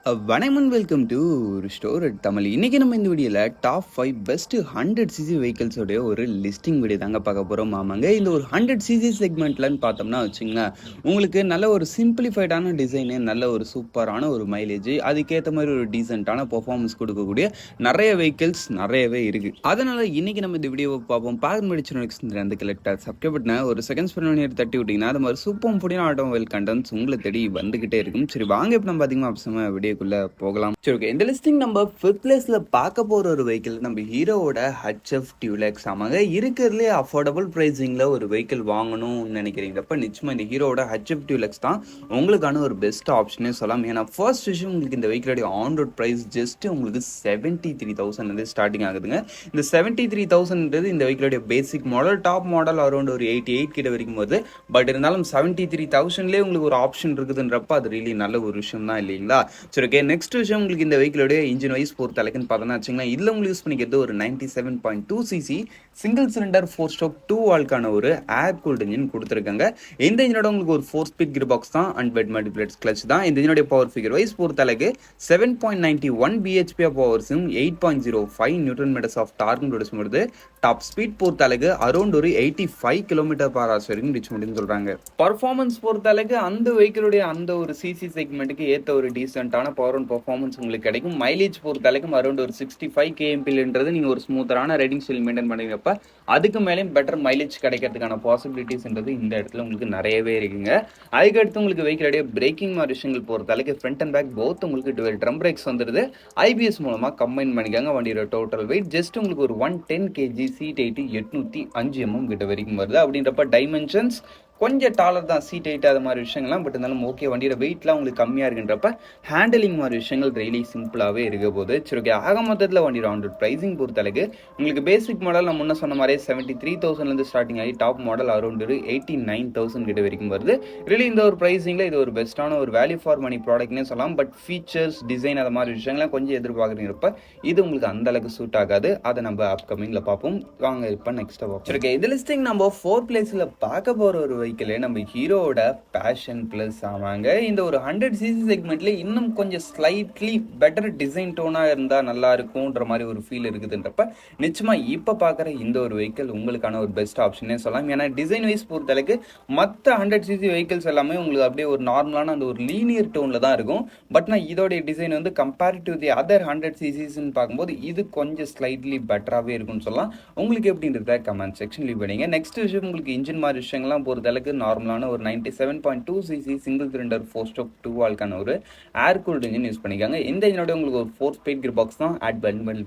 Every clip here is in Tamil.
வணக்கம் வெல்கம் டு ஸ்டோர் தமிழ். இன்னைக்கு நம்ம இந்த வீடியோவில் டாப் 5 பெஸ்ட் 100cc வெஹிக்கிள்ஸோடைய ஒரு லிஸ்டிங் வீடியோ தாங்க பார்க்க போகிறோம். ஆமாங்க, இந்த ஒரு 100cc செக்மெண்ட்லன்னு பார்த்தோம்னா வச்சுங்களேன், உங்களுக்கு நல்ல ஒரு சிம்பிளிஃபைடான டிசைனு, நல்ல ஒரு சூப்பரான ஒரு மைலேஜ், அதுக்கேற்ற மாதிரி ஒரு டீசெண்டான பெர்ஃபார்மன்ஸ் கொடுக்கக்கூடிய நிறைய வெஹிக்கிள்ஸ் நிறையவே இருக்குது. அதனால் இன்னைக்கு நம்ம இந்த வீடியோவை பார்ப்போம். பார்க்க முடிச்சு அந்த கலெக்டர் சப்ஸ்கிரைப் பண்ண ஒரு செகண்ட்ஸ் பண்ணி தட்டி விட்டிங்கன்னா அது மாதிரி சூப்பர் புடின ஆட்டோமொபைல் கண்டென்ட்ஸ் உங்களை தேடி வந்துகிட்டே இருக்கும். சரி வாங்க, இப்போ நம்ம அதிகமாக வீடியோ போகலாம். சரி, ஓகே. இந்த லிஸ்டிங் நம்ம 5th பிளேஸ்ல பார்க்க போற ஒரு வெஹிக்கிள் நம்ம ஹீரோவோட HF டியூலெக்ஸ். ஆமாங்க, இருக்கிறதுலே அஃபோர்டபுள் பிரைசிங்ல ஒரு வெஹிக்கிள் வாங்கணும்னு நினைக்கிறீங்கப்ப நிச்சயமா இந்த ஹீரோவோட HF டியூலெக்ஸ் தான் உங்களுக்கான ஒரு பெஸ்ட் ஆப்ஷனே சொல்லலாம். ஏன்னா ஃபர்ஸ்ட் விஷயம், உங்களுக்கு இந்த வெஹிக்கிளோட ஆன் ரோட் பிரைஸ் ஜஸ்ட் உங்களுக்கு 73,000 ஸ்டார்டிங் ஆகுதுங்க. இந்த 73,000 இந்த வெஹிக்கிளோட basic model, top model around ஒரு 88 கிட்ட வரைக்கும் வருது. பட் இருந்தாலும் 73,000லேயே உங்களுக்கு ஒரு ஆப்ஷன் இருக்குதுன்றப்ப அது ரியலி நல்ல ஒரு விஷயம் தான் இல்லைங்களா? சரி, ஓகே. நெக்ஸ்ட் விஷயம், உங்களுக்கு இந்த வெஹிக்கிளோட இன்ஜின் வைஸ் பொறுத்த அளவுக்குன்னு பார்த்தோம்னா வச்சுங்களேன், இதில் உங்களுக்கு யூஸ் பண்ணிக்கிறது ஒரு 97.2cc சிங்கிள் சிலிண்டர் 4-stroke 2 வால்க்கான ஒரு ஏர் கூல்டு இன்ஜின் கொடுத்துருக்காங்க. இந்த இன்ஜினோட உங்களுக்கு ஒரு 4-speed கியர் பாக்ஸ் தான் அண்ட் பெட் மல்டிப்ளேட் கிளச் தான். இந்த இன்ஜினோட பவர் ஃபிகர் வைஸ் பொறுத்த அளவுக்கு 7.91 bhp ஆஃப் பவர்ஸும் 8.05 நியூட்டன் மீட்டர்ஸ் ஆஃப் டார்க்கும் ப்ரொடியூஸ் பண்ணுறது. டாப் ஸ்பீட் பொறுத்த அளவுக்கு அரௌண்ட் ஒரு 85 km/h வரைக்கும் ரீச் முடியும்னு சொல்றாங்க. பர்ஃபார்மன்ஸ் பொறுத்த அளவுக்கு அந்த வெஹிக்கிளுடைய அந்த ஒரு சிசி செக்மெண்ட்டுக்கு ஏற்ற ஒரு டீசென்டான பவர் அண்ட் பர்ஃபார்மன்ஸ் உங்களுக்கு கிடைக்கும். மைலேஜ் பொறுத்த அளவுக்கு அரௌண்ட் ஒரு 65 kmpன்றது நீங்க ஒரு ஸ்மூத்தரான ரைடிங் ஸ்டைல் மெயின்டைன் பண்ணுறப்ப அதுக்கு மேலேயும் பெட்டர் மைலேஜ் கிடைக்கிறதுக்கான பாசிபிலிட்டிஸ்ன்றது இந்த இடத்துல உங்களுக்கு நிறையவே இருக்குங்க. அதுக்கடுத்து உங்களுக்கு வெஹிக்கிளுடைய பிரேக்கிங் மாதிரி விஷயங்கள் பொறுத்த அளவுக்கு ஃப்ரண்ட் அண்ட் பேக் போத் உங்களுக்கு டுவெல் ட்ரம் பிரேக்ஸ் வந்துருது. ஐபிஎஸ் மூலமா கம்பைன் பண்ணிக்காங்க. வண்டியோட டோட்டல் வெயிட் ஜஸ்ட் உங்களுக்கு ஒரு 110 kg, சீட் 805 mm கிட்ட வரைக்கும் வருது. அப்படின்றப்ப டைமென்ஷன்ஸ் கொஞ்சம் டாலர் தான், சீட் 8 அது மாதிரி விஷயங்கள்லாம். பட் இருந்தாலும் ஓகே, வண்டியோட வெயிட்லாம் உங்களுக்கு கம்மியாக இருக்குன்றப்ப ஹேண்டலிங் மாதிரி விஷயங்கள் ரெய்லி சிம்பிளாகவே இருக்க போது. சரி, ஓகே. ஆக மொத்தத்தில் வண்டியோட ஆன் ப்ரைஸிங் பொறுத்தளவுக்கு உங்களுக்கு பேசிக் மாடல் நான் முன்ன சொன்ன மாதிரி 73,000 ஸ்டார்டிங் ஆகி டாப் மாடல் அரௌண்ட் 89,000 கிட்ட வரைக்கும் வருது. ரியலி இந்த ஒரு ப்ரைஸிங்கில் இது ஒரு பெஸ்ட்டான ஒரு வேல்யூ ஃபார் மணி ப்ராடக்ட்னே சொல்லலாம். பட் ஃபீச்சர்ஸ், டிசைன் அது மாதிரி விஷயங்கள்லாம் கொஞ்சம் எதிர்பார்க்குறப்ப இது உங்களுக்கு அந்த அளவுக்கு சூட் ஆகாது. அதை நம்ம அப்கமிங்கில் பார்ப்போம். வாங்க இப்போ நெக்ஸ்ட் பார்ப்போம். சரி, ஓகே. இது லிஸ்டிங் நம்ம 4th பிளேஸில் பார்க்க போகிற ஒரு வெஹிக்கிள் நம்ம ஹீரோவோட பேஷன் பிளஸ். ஆமாங்க, இந்த ஒரு 100cc செக்மெண்ட்ல இன்னும் கொஞ்சம் ஸ்லைட்லி பெட்டர் டிசைன் டோனா இருந்தா நல்லா இருக்கும்ன்ற மாதிரி ஒரு ஃபீல் இருக்குதுன்றப்ப நிச்சயமா இப்ப பாக்குற இந்த ஒரு வெஹிக்கிள் உங்களுக்கான ஒரு பெஸ்ட் ஆப்ஷனே சொல்லலாம். ஏன்னா டிசைன் வைஸ் பொறுத்தளவுக்கு மற்ற 100cc வெஹிக்கிள்ஸ் எல்லாமே உங்களுக்கு அப்படியே ஒரு நார்மலான அந்த ஒரு லீனியர் டோன்ல தான் இருக்கும். பட் நான் இதோடைய டிசைன் வந்து கம்பேரிட்டிவ் தி அதர் 100ccன்னு பார்க்கும்போது இது கொஞ்சம் ஸ்லைட்லி பெட்டராகவே இருக்கும்னு சொல்லலாம். உங்களுக்கு எப்படின்றத கமெண்ட் செக்ஷன் லீவ் பண்ணுங்க. நெக்ஸ்ட் விஷயம், உங்களுக்கு இன்ஜின் மாதிரி விஷயங்கள்லாம் பொறுத்தளவுக்கு நார்மலான ஒரு 97.2cc சிங்கிள் சிலிண்டர் 4-stroke 2 வால்க்கான ஒரு ஏர் கூல்டு இன்ஜின் யூஸ் பண்ணிக்காங்க. இந்த இன்ஜினோட உங்களுக்கு ஒரு 4-speed கியர் பாக்ஸ் தான், அட்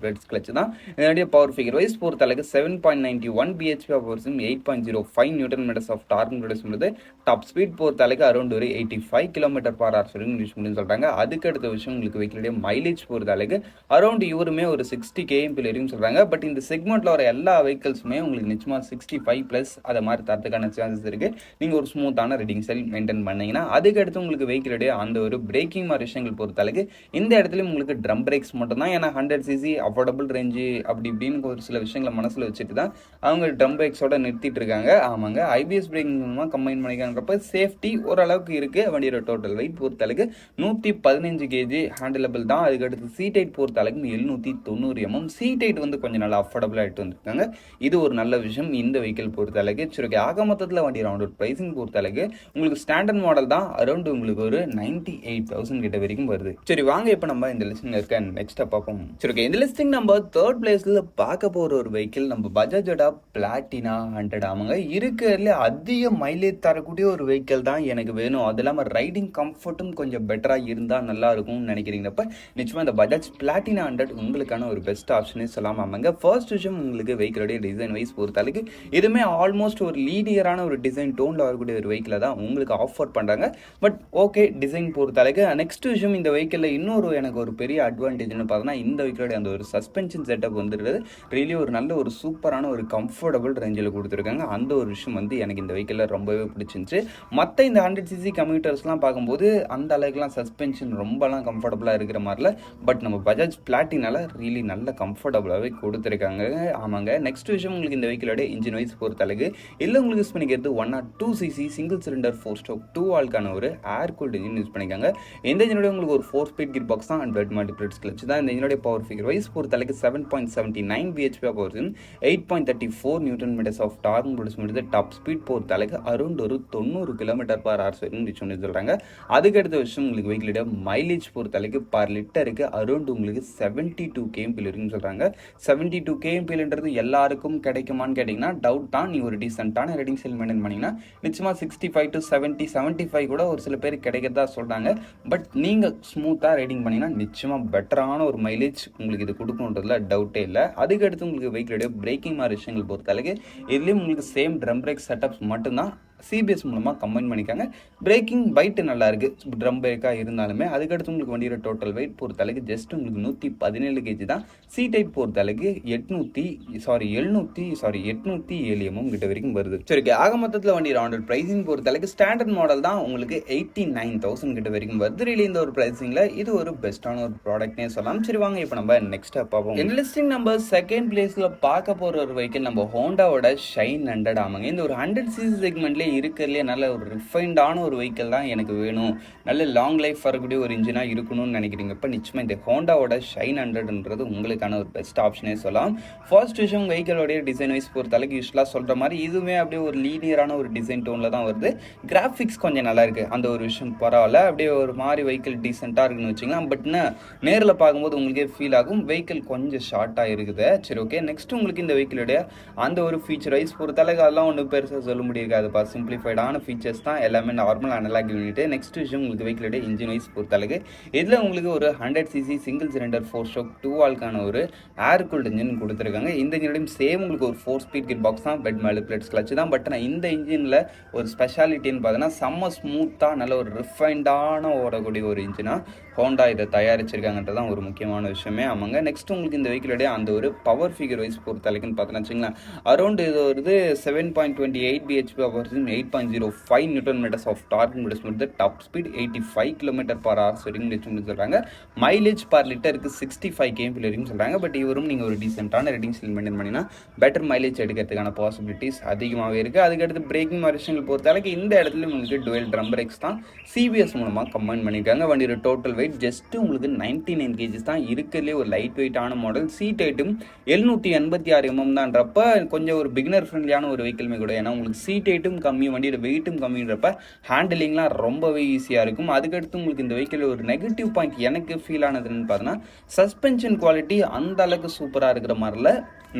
பெட் கிளச் தான். இதனுடைய பவர் ஃபிகர் வைஸ் பொறுத்த அளவுக்கு 7.91 bhp ஆஃப் பவர்ஸும் 8.05 newton metres of torque produce பண்ணுது. டாப் ஸ்பீட் பொறுத்த அளவுக்கு அரௌண்ட் ஒரு 85 km/h வரைக்கும் யூஸ் பண்ணி சொல்றாங்க. அதுக்கு அடுத்த விஷயம், உங்களுக்கு வெஹிக்கிளுடைய மைலேஜ் பொறுத்த அளவுக்கு அரௌண்ட் இவருமே ஒரு 60 km வரைக்கும் சொல்றாங்க. பட் இந்த செக்மெண்ட்ல வர எல்லா வெஹிக்கிள்ஸுமே உங்களுக்கு நிச்சயமா 65+ அதை மாதிரி தரத்துக்கான சான்சஸ் இருக்கு. நீங்க ஒரு ஸ்மூத்தான ரைடிங் ஸ்டைல் மெயின்டைன் பண்ணீங்கன்னா. அதுக்கு அடுத்து உங்களுக்கு வெஹிக்கிளுடைய அந்த ஒரு பிரேக்கிங் மாதிரி விஷயங்கள் பொறுத்தளவுக்கு இந்த இடத்துல உங்களுக்கு ட்ரம் பிரேக்ஸ் மட்டும் தான். ஏன்னா 100cc அஃபோர்டபுள் ரேஞ்சு அப்படி இப்படின்னு ஒரு சில விஷயங்களை மனசுல வச்சுட்டு தான் அவங்க ட்ரம் பிரேக்ஸோட நிறுத்திட்டு இருக்காங்க. ஆமாங்க, ஐபிஎஸ் பிரேக்கிங் மூலமா கம்பைன் பண்ணிக்கிறப்ப சேஃப்டி ஓரளவுக்கு இருக்கு. வண்டியோட டோட்டல் வெயிட் பொறுத்தளவுக்கு 115 kg ஹேண்டிலபிள் தான். அதுக்கு அடுத்து சீட் 8 பொறுத்தளவுக்கு 790 mm. சீட் 8 வந்து கொஞ்சம் நல்லா அஃபோர்டபுளாக எடுத்து வந்துருக்காங்க. இது ஒரு நல்ல விஷயம் இந்த வெஹிக்கிள் பொறுத்தளவுக்கு. சரி, ஆக மொத்தத்தில் வண்டி ரவுண்ட் பிரைசிங் பொறுத்தளவுக்கு உங்களுக்கு ஸ்டாண்டர்ட் மாடல் தான் அரௌண்ட் உங்களுக்கு ஒரு 98,000 கிட்ட வரைக்கும் வருது. சரி, வாங்க இப்போ நம்ம இந்த லிஸ்டிங் இருக்க நெக்ஸ்ட் பார்ப்போம். சரி, இந்த லிஸ்டிங் நம்ம 3rd பிளேஸ்ல பார்க்க போற ஒரு வெஹிக்கிள் நம்ம பஜாஜோட பிளாட்டினா 100. ஆமாங்க, இருக்கிறதுல அதிக மைலேஜ் தரக்கூடிய ஒரு வெஹிக்கிள் தான் எனக்கு வேணும். அது இல்லாமல் ரைடிங் கம்ஃபர்ட்டும் கொஞ்சம் பெட்டராக இருந்தால் நல்லா இருக்கும்னு நினைக்கிறீங்கப்ப நிச்சயமா இந்த பஜாஜ் பிளாட்டினா 100 உங்களுக்கான ஒரு பெஸ்ட் ஆப்ஷனே சொல்லலாம். ஆமாங்க, ஃபர்ஸ்ட் விஷயம், உங்களுக்கு வெஹிக்கிளோடைய டிசைன் வைஸ் பொறுத்தளவுக்கு இதுவுமே ஆல்மோஸ்ட் ஒரு லீனியரான ஒரு டிசைன் டோன்ல வரக்கூடிய ஒரு வெஹிக்கிளை தான் உங்களுக்கு ஆஃபர் பண்ணுறாங்க. பட் ஓகே, டிசைன் பொறுத்தளவுக்கு. நெக்ஸ்ட் விஷயம், இந்த வெஹிக்கிளில் இன்னொரு எனக்கு ஒரு பெரிய அட்வான்டேஜ்னு பார்த்தோன்னா இந்த வெஹிக்கிளோட அந்த ஒரு சஸ்பென்ஷன் செட்டப் வந்துடுறது ரியலி ஒரு நல்ல ஒரு சூப்பரான ஒரு கம்ஃபர்டபுள் ரேஞ்சில் கொடுத்துருக்காங்க. அந்த ஒரு விஷயம் வந்து எனக்கு இந்த வெஹிக்கிளில் ரொம்பவே பிடிச்சிருந்துச்சு. மற்ற இந்த 100cc கம்யூட்டர்ஸ்லாம் பார்க்கும்போது அந்த அளவுக்குலாம் சஸ்பென்ஷன் ரொம்பலாம் கம்ஃபர்டபுளாக இருக்கிற மாதிரில. பட் நம்ம பஜாஜ் பிளாட்டினால ரியலி நல்ல கம்ஃபர்டபுளாகவே கொடுத்துருக்காங்க. ஆமாங்க, நெக்ஸ்ட் விஷயம், உங்களுக்கு இந்த வெஹிக்கிளோட இன்ஜின் வைஸ் பொறுத்தளவுக்கு இல்லை உங்களுக்கு யூஸ் பண்ணிக்கிறது 1 2cc சிங்கிள் சிலிண்டர் 4-stroke 2 வால்க்கான ஒரு ஏர் கூல்டு இன்ஜின் யூஸ் பண்ணிக்காங்க. இந்த இன்ஜினோட உங்களுக்கு ஒரு 4-speed கியர் பாக்ஸ் தான் அண்ட் பெட் மல்டிப்ளெக்ஸ் கிளட்ச் தான். இந்த இன்ஜினோட பவர் ஃபிகர் வைஸ் பொறுத்தளவுக்கு 7.79 bhp power 8.34 newton metres of torque produce பண்ணுறது. டாப் ஸ்பீட் பொறுத்தளவுக்கு அரௌண்ட் ஒரு 90 km/h வரைக்கும் ரீச் பண்ணி சொல்கிறாங்க. அதுக்கு அடுத்த விஷயம் உங்களுக்கு வெஹிக்கிளோட மைலேஜ் பொறுத்தளவுக்கு பர் லிட்டருக்கு அரௌண்ட் உங்களுக்கு 72 kmp இருக்குன்னு சொல்கிறாங்க. 72 kmpன்றது எல்லாருக்கும் கிடைக்குமான்னு கேட்டிங்கன்னா டவுட் தான். நீ ஒரு டீசென்ட்டான ரேட்டிங் செல் மெயின்டைன் பண்ணிங்கன்னா நிச்சயமாக 65 to 70 75 கூட ஒரு சில பேர் கிடைக்கிறதா சொல்கிறாங்க. பட் நீங்கள் ஸ்மூத்தாக ரைடிங் பண்ணிங்கன்னா நிச்சயமாக பெட்டரான ஒரு மைலேஜ் உங்களுக்கு இது கொடுக்கணுன்றதுல டவுட்டே இல்லை. அதுக்கடுத்து உங்களுக்கு வெஹிக்கிளோட பிரேக்கிங் மாதிரி விஷயங்கள் பொறுத்தளவுக்கு இதுலேயும் உங்களுக்கு சேம் ட்ரம் பிரேக் செட்டப்ஸ் மட்டும்தான் சிபிஎஸ் மூலமாக கம்பைன் பண்ணிக்காங்க. பிரேக்கிங் பைட்டு நல்லா இருக்குது ட்ரம் பிரேக்காக இருந்தாலுமே. அதுக்கடுத்து உங்களுக்கு வண்டியோட டோட்டல் வெயிட் பொறுத்தளவுக்கு ஜஸ்ட் உங்களுக்கு 117 kg தான். சி டைப் பொறுத்தளவுக்கு 807 mm கிட்ட வரைக்கும் வருது. சரி, ஆக மொத்தத்தில் வண்டி ரவுண்டட் ப்ரைஸிங் பொறுத்தளவுக்கு ஸ்டாண்டர்ட் மாடல் தான் உங்களுக்கு 89,000 கிட்ட வரைக்கும் வருது. really இந்த ஒரு ப்ரைஸிங்கில் இது ஒரு பெஸ்ட்டான ஒரு ப்ராடக்ட்னே சொல்லலாம். சரி வாங்க இப்போ நம்ம நெக்ஸ்ட்டாக பார்ப்போம். இந்த லிஸ்டிங் நம்ம செகண்ட் பிளேஸில் பார்க்க போகிற ஒரு வெஹிக்கிள் நம்ம ஹோண்டாவோட ஷைன் 100 ஆமாங்க. இந்த ஒரு 100cc செக்மெண்ட்லேயே இருக்கிறதுலே நல்ல ஒரு ரிஃபைண்டான ஒரு வெஹிக்கிள் தான் எனக்கு வேணும், நல்ல லாங் லைஃப் வரக்கூடிய ஒரு இன்ஜினாக இருக்கணும்னு நினைக்கிறீங்க. இப்போ நிச்சயமாக இந்த ஹோண்டாவோட ஷைன் 100ன்றது உங்களுக்கான ஒரு பெஸ்ட் ஆப்ஷனே சொல்லலாம். ஃபர்ஸ்ட் விஷயம் வெஹிக்கிளோடைய டிசைன் வைஸ் பொறுத்தளவுக்கு யூஸ்வலாக சொல்கிற மாதிரி இதுவுமே அப்படியே ஒரு லீனியரான ஒரு டிசைன் டோனில் தான் வருது. கிராஃபிக்ஸ் கொஞ்சம் நல்லா இருக்குது, அந்த ஒரு விஷயம் பரவாயில்ல. அப்படியே ஒரு மாதிரி வெஹிக்கிள் டீசெண்டாக இருக்குன்னு வச்சுக்கலாம். பட் நேரில் பார்க்கும்போது உங்களுக்கே ஃபீல் ஆகும் வெஹிக்கிள் கொஞ்சம் ஷார்ட்டாக இருக்குது. சரி ஓகே, நெக்ஸ்ட் உங்களுக்கு இந்த வெஹிக்கிளோடைய அந்த ஒரு ஃபீச்சர் வைஸ் பொறுத்தளவுக்கு அதெல்லாம் ஒன்றும் பெருசாக சொல்ல முடியாது. சிம்பிளிஃபைடான ஃபீச்சர்ஸ் தான், எல்லாமே நார்மல் அனலாக் யூனிட். நெக்ஸ்ட் விஷயம் உங்களுக்கு வெஹிக்கிளோட இன்ஜின் வைஸ் பொறுத்தளவுக்கு இதில் உங்களுக்கு ஒரு 100cc சிங்கிள் சிலிண்டர் 4-stroke 2 வால்க்கான ஒரு ஏர் கூல்டு இன்ஜின் கொடுத்துருக்காங்க. இந்த இன்ஜினோடையும் சேம் உங்களுக்கு ஒரு 4-speed கியர் பாக்ஸ் தான், பெட் மல்டிப்ளெக்ஸ் கிளட்ச் தான். பட் நான் இந்த இன்ஜினில் ஒரு ஸ்பெஷாலிட்டின்னு பார்த்தீங்கன்னா செம்ம ஸ்மூத்தாக நல்ல ஒரு ரிஃபைண்டான ஓடக்கூடிய ஒரு இன்ஜினாக ஹோண்டா இதை தயாரிச்சிருக்காங்கன்றது தான் ஒரு முக்கியமான விஷயமே ஆமாங்க. நெக்ஸ்ட் உங்களுக்கு இந்த வெஹிக்கிளோடைய அந்த ஒரு பவர் ஃபிகர் வைஸ் பொறுத்தளவுக்குன்னு பார்த்தோன்னு வச்சுங்களேன் அரௌண்ட் இது வருது 7.28 bhp power 8.05 newton metres of torque produce பண்ணுறது. டாப் ஸ்பீட் 85 km/h வரைக்கும் சொல்கிறாங்க. மைலேஜ் பர் லிட்டருக்கு 65 kmp வரைக்கும் சொல்கிறாங்க. பட் இவரும் நீங்கள் ஒரு டீசென்ட்டான ரேட்டிங் ஸ்டில் மெயின்டைன் பண்ணினா பெட்டர் மைலேஜ் எடுக்கிறதுக்கான பாசிபிலிட்டிஸ் அதிகமாகவே இருக்குது. அதுக்கடுத்து பிரேக்கிங் விஷயங்கள் பொறுத்தளவுக்கு இந்த இடத்துல உங்களுக்கு டுவெல் ட்ரம் பிரேக்ஸ் தான் சிபிஎஸ் மூலமாக கம்பைன் பண்ணியிருக்காங்க. வண்டியோட டோட்டல் வெயிட் ஜஸ்ட் உங்களுக்கு 99 kg தான். இருக்கிறதுலே ஒரு லைட் வெயிட்டான மாடல். சீட் ஹைட்டும் 786 mm தான்றப்ப கொஞ்சம் ஒரு பிகினர் ஃப்ரெண்ட்லியான ஒரு வெஹிக்கிள்மே கூட. ஏன்னா உங்களுக்கு சீட் ஹைட்டும் கம்மி, வண்டியோட வெயிட்டும் கம்மின்றப்ப ஹேண்டிலிங்லாம் ரொம்பவே ஈஸியாக இருக்கும். அதுக்கடுத்து உங்களுக்கு இந்த வெஹிக்கிள் ஒரு நெகட்டிவ் பாயிண்ட் எனக்கு ஃபீல் ஆனதுன்னு பார்த்தோன்னா சஸ்பென்ஷன் குவாலிட்டி அந்த அளவுக்கு சூப்பராக இருக்கிற மாதிரில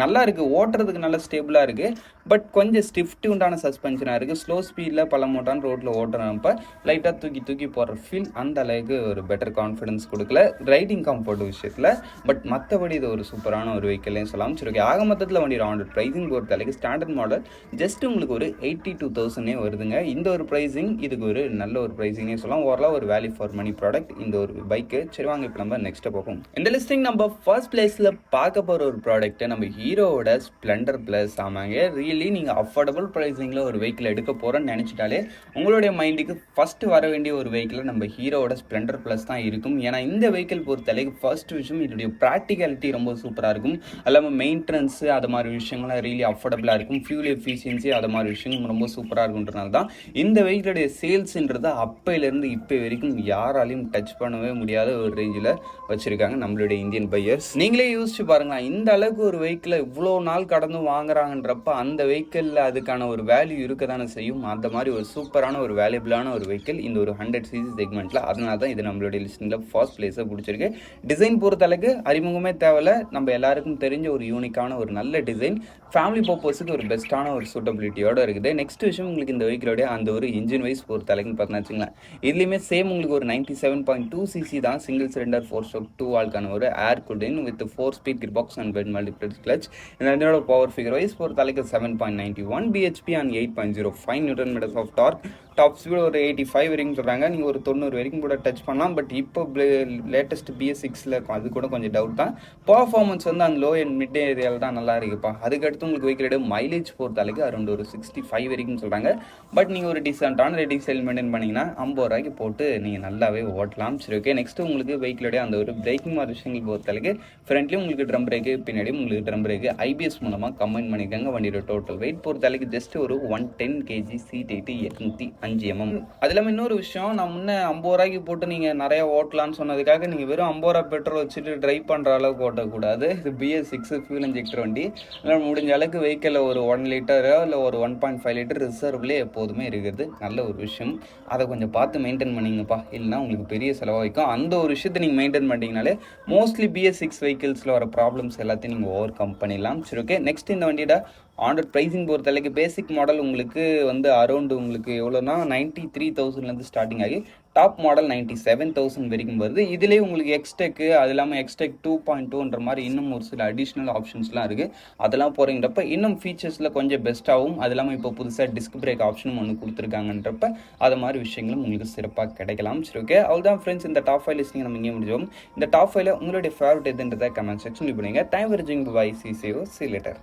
நல்லா இருக்குது, ஓட்டுறதுக்கு நல்லா ஸ்டேபிளாக இருக்குது. பட் கொஞ்சம் ஸ்டிஃப்ட் உண்டான சஸ்பென்ஷனாக இருக்குது. ஸ்லோ ஸ்பீடில் பல மோட்டான் ரோட்டில் ஓட்டுறப்ப லைட்டாக தூக்கி போகிற ஃபீல் அந்த அளவுக்கு ஒரு பெட்டர் கான்ஃபிடன்ஸ் கொடுக்கல ரைடிங் கம்ஃபர்ட் விஷயத்தில். பட் மற்றபடி இது ஒரு சூப்பரான ஒரு வெஹிக்கிள்னு சொல்லலாம். சரி ஓகே, ஆக மொத்தத்தில் வண்டி ரவுண்டட் ப்ரைஸிங் பொறுத்த அளவுக்கு ஸ்டாண்டர்ட் மாடல் ஜஸ்ட் உங்களுக்கு ஒரு 82,000 வருதுங்க. இந்த ஒரு ப்ரைஸிங் இதுக்கு ஒரு நல்ல ஒரு ப்ரைஸிங்கே சொல்லலாம். ஓரளவு ஒரு வேல்யூ ஃபார் மணி ப்ராடக்ட் இந்த ஒரு பைக்கு. சரி வாங்க இப்போ நம்ம நெக்ஸ்ட்டு பார்ப்போம். இந்த லிஸ்டிங் நம்ம ஃபர்ஸ்ட் பிளேஸில் பார்க்க போகிற ஒரு ப்ராடக்ட்டை நம்ம ஹீரோவோட ஸ்ப்ளெண்டர் ப்ளஸ் ஆமாங்க. ரியலி நீங்கள் அஃபோர்டபுள் ப்ரைஸிங்கில் ஒரு வெஹிக்கிள் எடுக்க போகிறோன்னு நினச்சிட்டாலே உங்களுடைய மைண்டுக்கு ஃபஸ்ட்டு வர வேண்டிய ஒரு வெஹிக்கிள் நம்ம ஹீரோவோட ஸ்ப்ளெண்டர் ப்ளஸ் தான் இருக்கும். ஏன்னா இந்த வெஹிக்கிள் பொறுத்தளவுக்கு ஃபர்ஸ்ட் விஷயம் இதோடைய ப்ராக்டிகாலிட்டி ரொம்ப சூப்பராக இருக்கும். இல்லாமல் மெயின்டெனன்ஸு அது மாதிரி விஷயங்கள்லாம் ரியலி அஃபோர்டபுளாக இருக்கும். ஃபியூல் எஃபிஷியன்சி அது மாதிரி விஷயங்கள் ரொம்ப சூப்பராக இருக்குன்றனால தான் இந்த வெஹிக்கிளுடைய சேல்ஸுன்றது அப்பையிலேருந்து இப்போ வரைக்கும் யாராலையும் டச் பண்ணவே முடியாத ஒரு ரேஞ்சில் வச்சுருக்காங்க நம்மளுடைய இந்தியன் பையர்ஸ். நீங்களே யோசிச்சு பாருங்களேன், இந்த அளவுக்கு ஒரு வெஹிக்கிளை இவ்வளோ நாள் கடந்து வாங்குறாங்கன்றப்ப அந்த வெஹிக்கிளில் அதுக்கான ஒரு வேல்யூ இருக்க தானே செய்யும். அந்த மாதிரி ஒரு சூப்பரான ஒரு வேல்யூபிளான ஒரு வெஹிக்கிள் இந்த ஒரு 100cc செக்மெண்ட்டில். அதனால தான் இது நம்மளுடைய லிஸ்டிங்கில் ஃபர்ஸ்ட் பிளேஸை பிடிச்சிருக்கு. டிசைன் பொறுத்தளவுக்கு அறிமுகமே தேவையில்லை, நம்ம எல்லாருக்கும் தெரிஞ்ச ஒரு யூனிக்கான ஒரு நல்ல டிசைன், ஃபேமிலி பர்பஸுக்கு ஒரு பெஸ்ட்டான ஒரு சூட்டபிலிட்டியோட இருக்குது. நெக்ஸ்ட் விஷயம் உங்களுக்கு இந்த வெஹிக்கிளோடைய அந்த ஒரு இன்ஜின் வைஸ் பொறுத்தளவுக்கு பார்த்தீங்கன்னா வச்சுங்களேன் இதுலேயுமே சேம் உங்களுக்கு ஒரு 97.2cc தான் சிங்கிள் சிலிண்டர் 4-stroke 2 வால்க்கான ஒரு air cooled with 4-speed gear box and wet multiplate clutch. இந்த பவர் ஃபிகர் வைஸ் பொறுத்தளவுக்கு 7.91 bhp and 8.05 newton metres of torque top speed ஒரு 85 வரைக்கும் சொல்கிறாங்க. நீங்கள் ஒரு 90 வரைக்கும் கூட டச் பண்ணலாம். பட் இப்போ லேட்டஸ்ட் BS6ல் அது கூட கொஞ்சம் டவுட் தான். பர்ஃபார்மன்ஸ் வந்து அந்த லோ அண்ட் மிட் ஏரியாவில் தான் நல்லா இருக்குப்பா. அதுக்கடுத்து உங்களுக்கு வெஹிக்கிளோட மைலேஜ் பொறுத்தளவுக்கு அரௌண்ட் ஒரு 65 வரைக்கும் சொல்கிறாங்க. பட் நீங்கள் ஒரு டீசெண்டான ரேட்டிங் ஸ்டைல் மெயின்டைன் பண்ணிங்கன்னா 50 ரூபாய்க்கு போட்டு நீங்கள் நல்லாவே ஓட்டலாம். சரி, ஓகே. நெக்ஸ்ட்டு உங்களுக்கு வெஹிக்கிளோடைய அந்த ஒரு பிரேக்கிங் மாதிரி விஷயங்கள் பொறுத்தளவுக்கு ஃப்ரண்ட்லேயும் உங்களுக்கு ட்ரம் பிரேக்கு, பின்னாடியும் உங்களுக்கு ட்ரம் பிரேக்கு IBS மூலமாக கம்பைன் பண்ணியிருக்காங்க. வண்டியோட டோட்டல் வெயிட் பொறுத்தளவுக்கு ஜஸ்ட் ஒரு 110 kg, சீட் 805 mm. அது இல்லாமல் இன்னொரு விஷயம், நான் முன்னே 50 ரூபாய்க்கு போட்டு நீங்கள் நிறைய ஓட்டலான்னு சொன்னதுக்காக நீங்கள் வெறும் 50 ரூபா பெட்ரோல் வச்சுட்டு ட்ரைவ் பண்ணுற அளவுக்கு ஓட்டக்கூடாது. இது BS6 ஃபியூல் இன்ஜெக்டர் வண்டி. அதனால் முடிஞ்ச அளவுக்கு வெஹிக்கிளில் ஒரு 1 லிட்டரோ இல்லை ஒரு 1.5 லிட்டர் ரிசர்வ்லேயே எப்போதுமே இருக்குது. நல்ல ஒரு விஷயம். அதை கொஞ்சம் பார்த்து மெயின்டைன் பண்ணிங்கப்பா. இல்லைனா உங்களுக்கு பெரிய செலவாகும். அந்த ஒரு விஷயத்தை நீங்கள் மெயின்டைன் பண்ணிட்டீங்கனாலே மோஸ்ட்லி BS6 வெஹிக்கிள்ஸில் வர ப்ராப்ளம்ஸ் எல்லாத்தையும் நீங்கள் ஓவர் கம் பண்ணிடலாம். சரி, ஓகே. நெக்ஸ்ட் இந்த வண்டியோட ஆண்ட்ராய்ட் ப்ரைஸிங் பொறுத்தளவுக்கு பேசிக் மாடல் உங்களுக்கு வந்து அரௌண்ட் உங்களுக்கு எவ்வளோனா 93,000லேருந்து ஸ்டார்டிங் ஆகி டாப் மாடல் 97,000 வரைக்கும் வருது. இதிலே உங்களுக்கு எக்ஸ்டெக்கு, அது இல்லாமல் எக்ஸ்டெக் 2.2ன்ற மாதிரி இன்னும் ஒரு சில அடிஷ்னல் ஆப்ஷன்ஸ்லாம் இருக்குது. அதெல்லாம் போகிறீங்கிறப்ப இன்னும் ஃபீச்சர்ஸில் கொஞ்சம் பெஸ்ட்டாகவும், அது இல்லாமல் இப்போ புதுசாக டிஸ்க் பிரேக் ஆப்ஷனும் ஒன்று கொடுத்துருக்காங்கன்றப்ப அது மாதிரி விஷயங்களும் உங்களுக்கு சிறப்பாக கிடைக்கலாம். சரி, ஓகே. அவ்வளோதான் ஃப்ரெண்ட்ஸ், இந்த டாப் 5 லிஸ்டிங் நம்ம இங்கே முடிஞ்சோம். இந்த டாப் 5ல் உங்களுடைய ஃபேவரட் எதுன்றதை கமெண்ட் செக்ஷனில் பண்ணுங்க. டைம் வெரிஜிங் பை. See you later.